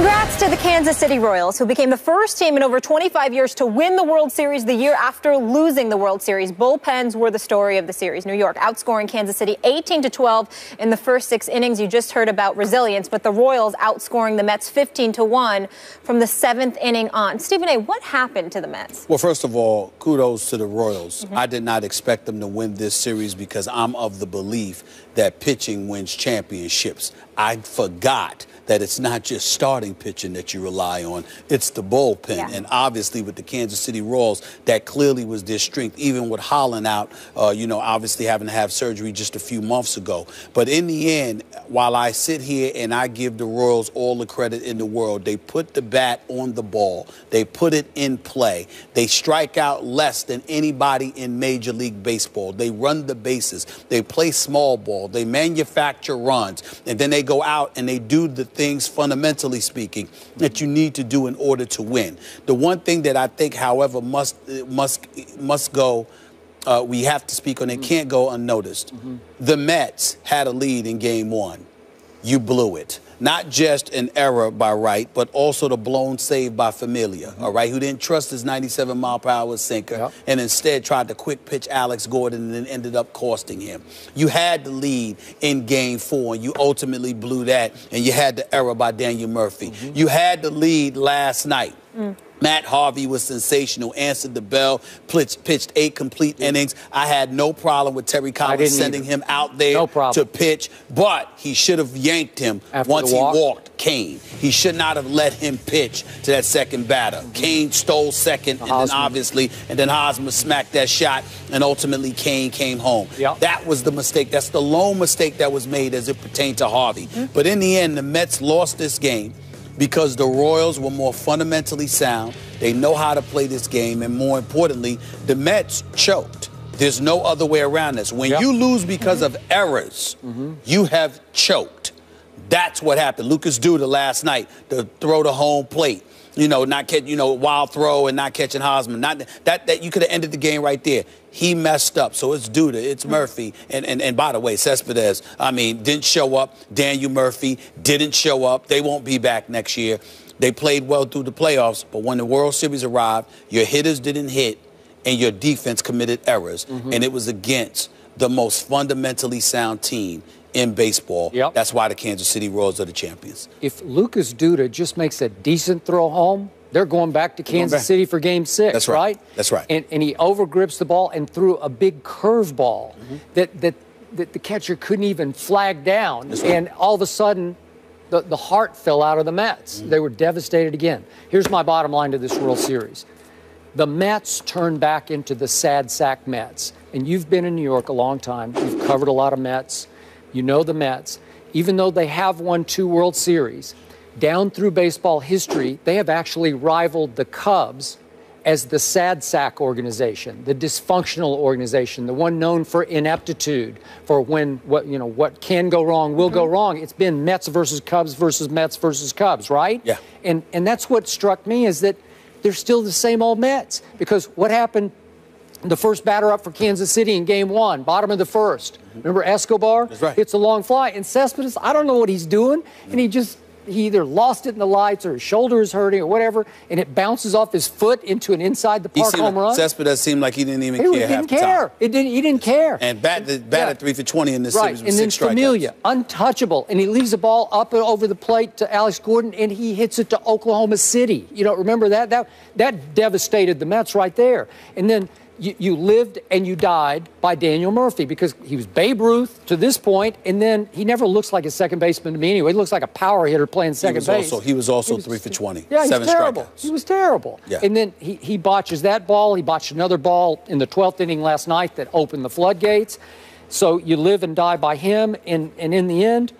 Congrats to the Kansas City Royals, who became the first team in over 25 years to win the World Series the year after losing the World Series. Bullpens were the story of the series. New York outscoring Kansas City 18-12 in the first 6 innings. You just heard about resilience, but the Royals outscoring the Mets 15-1 from the 7th inning on. Stephen A., what happened to the Mets? Well, first of all, kudos to the Royals. I did not expect them to win this series because I'm of the belief that pitching wins championships. I forgot that it's not just starting pitching that you rely on, it's the bullpen. Yeah. And obviously with the Kansas City Royals, that clearly was their strength, even with Holland out, obviously having to have surgery just a few months ago. But in the end, while I sit here and I give the Royals all the credit in the world, they put the bat on the ball. They put it in play. They strike out less than anybody in Major League Baseball. They run the bases. They play small ball. They manufacture runs. And then they go out and they do the things, fundamentally speaking, that you need to do in order to win. The one thing that I think, however, must go, we have to speak on it, can't go unnoticed. The Mets had a lead in Game 1. You blew it. Not just an error by Wright, but also the blown save by Familia, all right, who didn't trust his 97-mile-per-hour sinker and instead tried to quick pitch Alex Gordon and then ended up costing him. You had the lead in Game 4, and you ultimately blew that, and you had the error by Daniel Murphy. You had the lead last night. Matt Harvey was sensational, answered the bell, pitched 8 complete innings. I had no problem with Terry Collins sending him out there to pitch, but he should have yanked him once he walked Kane. He should not have let him pitch to that second batter. Kane stole second, and then obviously, and then Hosmer smacked that shot, and ultimately Kane came home. That was the mistake. That's the lone mistake that was made as it pertained to Harvey. But in the end, the Mets lost this game because the Royals were more fundamentally sound. They know how to play this game, and more importantly, the Mets choked. There's no other way around this. When you lose because of errors, you have choked. That's what happened. Lucas Duda last night, the throw to home plate, not catch, wild throw and not catching Hosmer. That you could have ended the game right there. He messed up. So it's Duda, it's Murphy, and by the way, Cespedes, didn't show up. Daniel Murphy didn't show up. They won't be back next year. They played well through the playoffs, but when the World Series arrived, your hitters didn't hit and your defense committed errors, and it was against the most fundamentally sound team in baseball. That's why the Kansas City Royals are the champions. If Lucas Duda just makes a decent throw home, they're going back to Kansas City for Game 6, That's right? That's right. And he overgrips the ball and threw a big curveball that the catcher couldn't even flag down. And all of a sudden, the heart fell out of the Mets. They were devastated again. Here's my bottom line to this World Series. The Mets turned back into the sad sack Mets. And you've been in New York a long time. You've covered a lot of Mets. You know the Mets. Even though they have won 2 World Series, down through baseball history, they have actually rivaled the Cubs as the sad sack organization, the dysfunctional organization, the one known for ineptitude, for when what can go wrong will go wrong. It's been Mets versus Cubs versus Mets versus Cubs, right? Yeah. And that's what struck me, is that they're still the same old Mets. Because what happened? The first batter up for Kansas City in Game 1, bottom of the first. Remember Escobar? That's right. Hits a long fly. And Cespedes, I don't know what he's doing. And he either lost it in the lights or his shoulder is hurting or whatever, and it bounces off his foot into an inside the park home run. Cespedes seemed like he didn't even care half the time. He didn't care. And batted 3 for 20 in this series with 6 strikeouts. And then Familia, untouchable, and he leaves the ball up and over the plate to Alex Gordon, and he hits it to Oklahoma City. Remember that? That devastated the Mets right there. And then you lived and you died by Daniel Murphy, because he was Babe Ruth to this point, and then he never looks like a second baseman to me anyway. He looks like a power hitter playing second base. He was also 3 for 20. Yeah, 7 strikeouts. He was terrible. Yeah. And then he botches that ball. He botched another ball in the 12th inning last night that opened the floodgates. So you live and die by him, and in the end,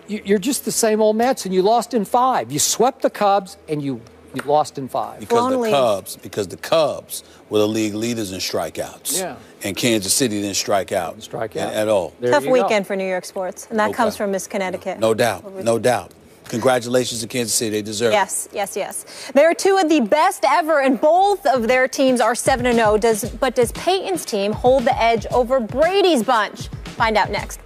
you're just the same old Mets, and you lost in 5. You swept the Cubs, and you lost in 5. Because the Cubs were the league leaders in strikeouts. Yeah. And Kansas City didn't strike out. At all. Tough weekend for New York sports. And that comes from Miss Connecticut. No doubt. No doubt. Congratulations to Kansas City. They deserve it. Yes. They're 2 of the best ever, and both of their teams are 7-0. But does Peyton's team hold the edge over Brady's bunch? Find out next.